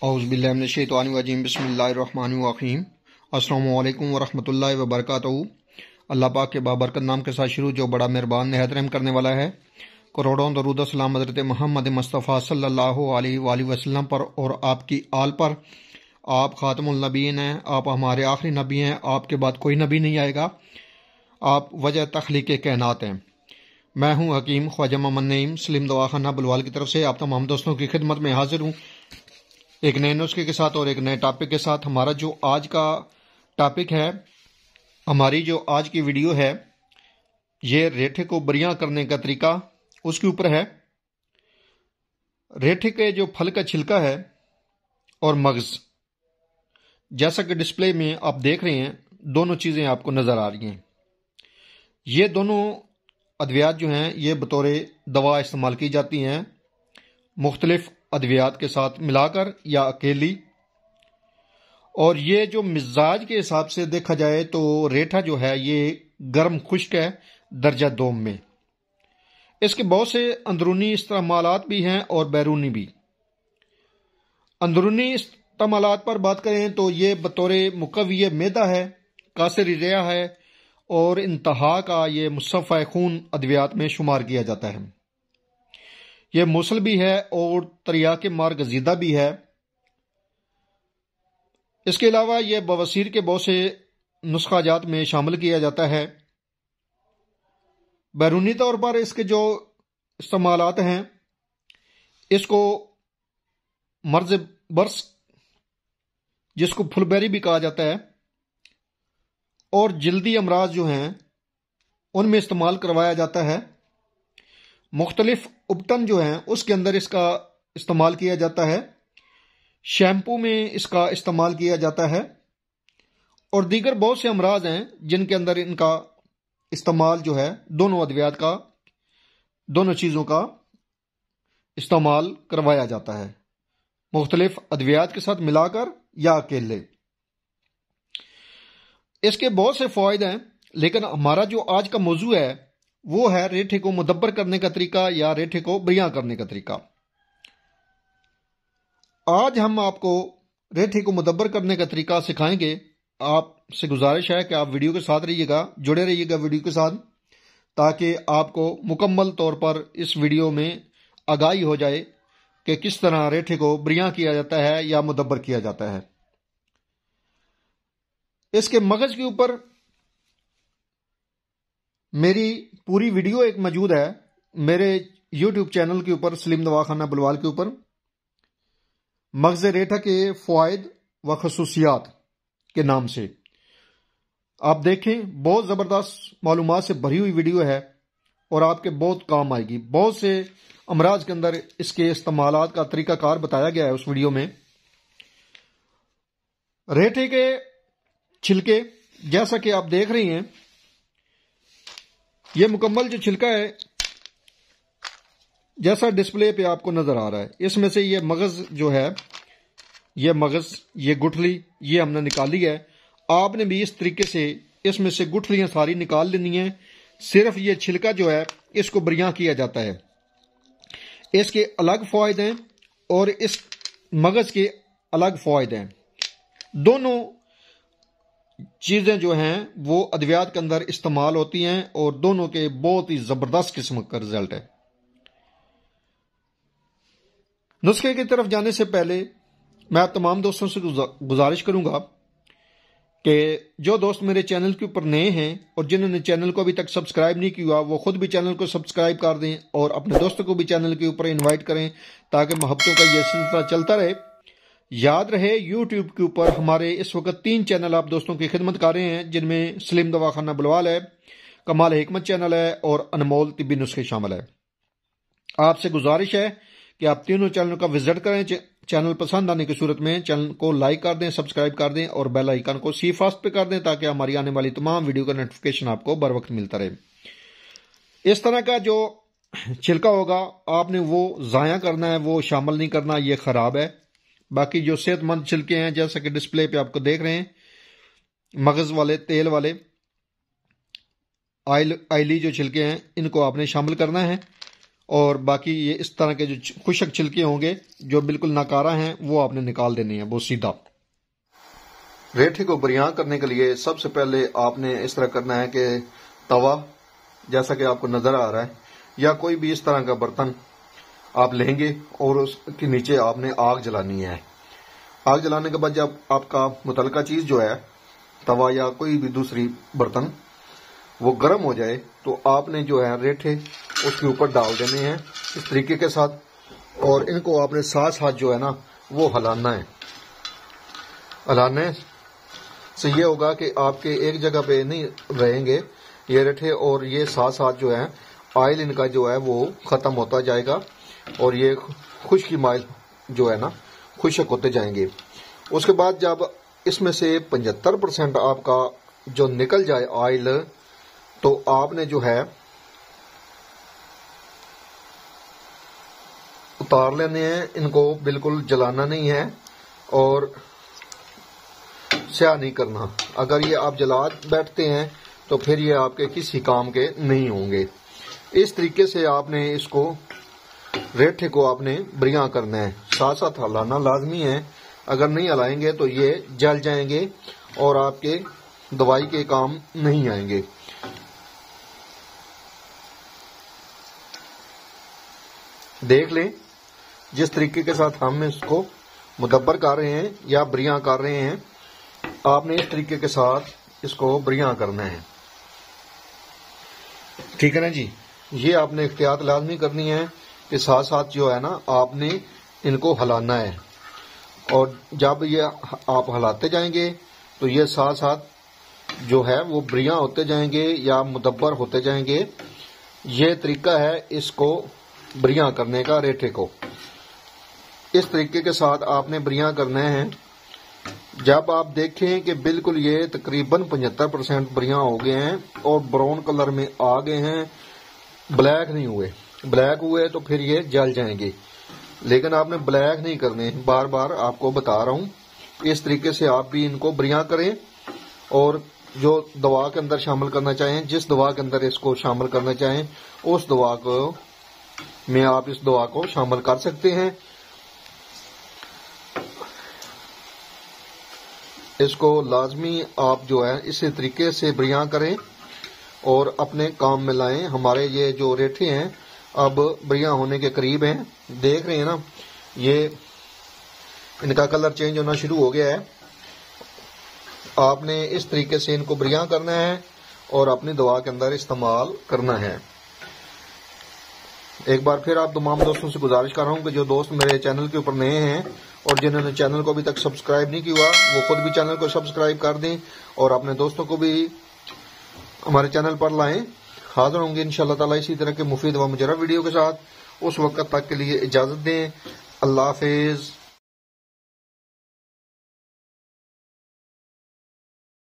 اعوذ باللہ من الشیطان الرجیم بسم اللہ الرحمن الرحیم السلام علیکم ورحمۃ اللہ وبرکاتہ۔ اللہ پاک کے بابرکت نام کے ساتھ شروع جو بڑا مہربان نہایت رحم کرنے والا ہے۔ کروڑوں درود و سلام حضرت محمد مصطفیٰ صلی اللہ علیہ وآلہ وسلم پر اور آپ کی آل پر۔ آپ خاتم النبیین ہیں، آپ ہمارے آخری نبی ہیں، آپ کے بعد کوئی نبی نہیں آئے گا، آپ وجہ تخلیق کائنات ہیں۔ میں ہوں حکیم خواجہ محمد نعیم سلیم دواخانہ بلوال کی طرف سے آپ تمام دوستوں کی خدمت میں حاضر ہوں، ایک نئے نسخے کے ساتھ اور ایک نئے ٹاپک کے ساتھ۔ ہمارا جو آج کا ٹاپک ہے، ہماری جو آج کی ویڈیو ہے، یہ ریٹھے کو بریاں کرنے کا طریقہ اس کے اوپر ہے۔ ریٹھے کے جو پھل کا چھلکا ہے اور مغز، جیسا کہ ڈسپلے میں آپ دیکھ رہے ہیں، دونوں چیزیں آپ کو نظر آ رہی ہیں۔ یہ دونوں ادویات جو ہیں یہ بطور دوا استعمال کی جاتی ہیں، مختلف ادویات کے ساتھ ملا کر یا اکیلی۔ اور یہ جو مزاج کے حساب سے دیکھا جائے تو ریٹھا جو ہے یہ گرم خشک ہے درجہ دوم میں۔ اس کے بہت سے اندرونی استعمالات بھی ہیں اور بیرونی بھی۔ اندرونی استعمالات پر بات کریں تو یہ بطور مقوی معدہ ہے، کاسر ریہ ہے اور انتہا کا یہ مصفہ خون ادویات میں شمار کیا جاتا ہے۔ یہ مسل بھی ہے اور تریاق مار گزیدہ بھی ہے۔ اس کے علاوہ یہ بواسیر کے بہت سے نسخہ جات میں شامل کیا جاتا ہے۔ بیرونی طور پر اس کے جو استعمالات ہیں، اس کو مرض برس جس کو پھل بیری بھی کہا جاتا ہے اور جلدی امراض جو ہیں ان میں استعمال کروایا جاتا ہے۔ مختلف ابٹن جو ہیں اس کے اندر اس کا استعمال کیا جاتا ہے، شیمپو میں اس کا استعمال کیا جاتا ہے، اور دیگر بہت سے امراض ہیں جن کے اندر ان کا استعمال جو ہے دونوں ادویات کا، دونوں چیزوں کا استعمال کروایا جاتا ہے، مختلف ادویات کے ساتھ ملا کر یا اکیلے۔ اس کے بہت سے فوائد ہیں، لیکن ہمارا جو آج کا موضوع ہے وہ ہے ریٹھے کو مدبر کرنے کا طریقہ یا ریٹھے کو بریاں کرنے کا طریقہ۔ آج ہم آپ کو ریٹھے کو مدبر کرنے کا طریقہ سکھائیں گے۔ آپ سے گزارش ہے کہ آپ ویڈیو کے ساتھ رہیے گا، جڑے رہیے گا ویڈیو کے ساتھ، تاکہ آپ کو مکمل طور پر اس ویڈیو میں آگاہی ہو جائے کہ کس طرح ریٹھے کو بریاں کیا جاتا ہے یا مدبر کیا جاتا ہے۔ اس کے مغز کے اوپر میری پوری ویڈیو ایک موجود ہے میرے یوٹیوب چینل کے اوپر، سلیم دواخانہ بلوال کے اوپر، مغز ریٹھا کے فوائد و خصوصیات کے نام سے۔ آپ دیکھیں، بہت زبردست معلومات سے بھری ہوئی ویڈیو ہے اور آپ کے بہت کام آئے گی۔ بہت سے امراض کے اندر اس کے استعمالات کا طریقہ کار بتایا گیا ہے اس ویڈیو میں۔ ریٹھے کے چھلکے جیسا کہ آپ دیکھ رہی ہیں، یہ مکمل جو چھلکا ہے جیسا ڈسپلے پہ آپ کو نظر آ رہا ہے، اس میں سے یہ مغز جو ہے، یہ مغز، یہ گٹھلی، یہ ہم نے نکالی ہے۔ آپ نے بھی اس طریقے سے اس میں سے گٹھلیاں ساری نکال لینی ہیں۔ صرف یہ چھلکا جو ہے اس کو بریاں کیا جاتا ہے۔ اس کے الگ فوائد ہیں اور اس مغز کے الگ فوائد ہیں۔ دونوں چیزیں جو ہیں وہ ادویات کے اندر استعمال ہوتی ہیں اور دونوں کے بہت ہی زبردست قسم کا رزلٹ ہے۔ نسخے کی طرف جانے سے پہلے میں آپ تمام دوستوں سے گزارش کروں گا کہ جو دوست میرے چینل کے اوپر نئے ہیں اور جنہوں نے چینل کو ابھی تک سبسکرائب نہیں کیا وہ خود بھی چینل کو سبسکرائب کر دیں اور اپنے دوستوں کو بھی چینل کے اوپر انوائٹ کریں تاکہ محبتوں کا یہ سلسلہ چلتا رہے۔ یاد رہے، یوٹیوب کے اوپر ہمارے اس وقت 3 چینل آپ دوستوں کی خدمت کر رہے ہیں، جن میں سلیم دواخانہ بلوال ہے، کمال حکمت چینل ہے اور انمول طبی نسخے شامل ہے۔ آپ سے گزارش ہے کہ آپ تینوں چینل کا وزٹ کریں۔ چینل پسند آنے کی صورت میں چینل کو لائک کر دیں، سبسکرائب کر دیں اور بیل آئیکن کو سی فاسٹ پہ کر دیں تاکہ ہماری آنے والی تمام ویڈیو کا نوٹیفیکیشن آپ کو بر وقت ملتا رہے۔ اس طرح کا جو چھلکا ہوگا آپ نے وہ ضائع کرنا ہے، وہ شامل نہیں کرنا، یہ خراب ہے۔ باقی جو صحت مند چھلکے ہیں جیسا کہ ڈسپلے پہ آپ کو دیکھ رہے ہیں، مغز والے، تیل والے، آئلی جو چھلکے ہیں، ان کو آپ نے شامل کرنا ہے اور باقی یہ اس طرح کے جو خشک چھلکے ہوں گے جو بالکل ناکارہ ہیں وہ آپ نے نکال دینے ہیں، وہ سیدھا۔ ریٹھے کو بریاں کرنے کے لیے سب سے پہلے آپ نے اس طرح کرنا ہے کہ توا جیسا کہ آپ کو نظر آ رہا ہے یا کوئی بھی اس طرح کا برتن آپ لیں گے اور اس کے نیچے آپ نے آگ جلانی ہے۔ آگ جلانے کے بعد جب آپ کا متعلقہ چیز جو ہے توا یا کوئی بھی دوسری برتن وہ گرم ہو جائے تو آپ نے جو ہے ریٹھے اس کے اوپر ڈال دینے ہیں اس طریقے کے ساتھ، اور ان کو آپ نے ساتھ ساتھ جو ہے نا وہ ہلانا ہے۔ ہلانے سے یہ ہوگا کہ آپ کے ایک جگہ پہ نہیں رہیں گے یہ ریٹھے، اور یہ ساتھ ساتھ جو ہے آئل ان کا جو ہے وہ ختم ہوتا جائے گا اور یہ خشکی مائل جو ہے نا خشک ہوتے جائیں گے۔ اس کے بعد جب اس میں سے 75% آپ کا جو نکل جائے آئل تو آپ نے جو ہے اتار لینے ہیں، ان کو بالکل جلانا نہیں ہے اور سیاہ نہیں کرنا۔ اگر یہ آپ جلا بیٹھتے ہیں تو پھر یہ آپ کے کسی کام کے نہیں ہوں گے۔ اس طریقے سے آپ نے اس کو ریٹھے کو آپ نے بریاں کرنا ہے، ساتھ ساتھ ہلانا لازمی ہے، اگر نہیں ہلائیں گے تو یہ جل جائیں گے اور آپ کے دوائی کے کام نہیں آئیں گے۔ دیکھ لیں جس طریقے کے ساتھ ہم اس کو مدبر کر رہے ہیں یا بریاں کر رہے ہیں، آپ نے اس طریقے کے ساتھ اس کو بریاں کرنا ہے، ٹھیک ہے نا جی۔ یہ آپ نے احتیاط لازمی کرنی ہے کہ ساتھ ساتھ جو ہے نا آپ نے ان کو ہلانا ہے، اور جب یہ آپ ہلاتے جائیں گے تو یہ ساتھ ساتھ جو ہے وہ بریاں ہوتے جائیں گے یا مدبر ہوتے جائیں گے۔ یہ طریقہ ہے اس کو بریاں کرنے کا ریٹھے کو۔ اس طریقے کے ساتھ آپ نے بریاں کرنے ہیں۔ جب آپ دیکھیں کہ بالکل یہ تقریباً 75% بریاں ہو گئے ہیں اور براؤن کلر میں آ گئے ہیں، بلیک نہیں ہوئے، بلیک ہوئے تو پھر یہ جل جائیں گے، لیکن آپ نے بلیک نہیں کرنے، بار بار آپ کو بتا رہا ہوں۔ اس طریقے سے آپ بھی ان کو بریاں کریں، اور جو دوا کے اندر شامل کرنا چاہیں، جس دوا کے اندر اس کو شامل کرنا چاہیں اس دوا کو میں آپ اس دوا کو شامل کر سکتے ہیں۔ اس کو لازمی آپ جو ہے اسی طریقے سے بریاں کریں اور اپنے کام میں لائیں۔ ہمارے یہ جو ریٹھے ہیں اب بریاں ہونے کے قریب ہیں، دیکھ رہے ہیں نا، یہ ان کا کلر چینج ہونا شروع ہو گیا ہے۔ آپ نے اس طریقے سے ان کو بریاں کرنا ہے اور اپنی دوا کے اندر استعمال کرنا ہے۔ ایک بار پھر آپ تمام دوستوں سے گزارش کر رہا ہوں کہ جو دوست میرے چینل کے اوپر نئے ہیں اور جنہوں نے چینل کو ابھی تک سبسکرائب نہیں کیا وہ خود بھی چینل کو سبسکرائب کر دیں اور اپنے دوستوں کو بھی ہمارے چینل پر لائیں۔ حاضر ہوں گے انشاءاللہ تعالی اسی طرح کے مفید و مجرب ویڈیو کے ساتھ۔ اس وقت تک کے لیے اجازت دیں، اللہ حافظ۔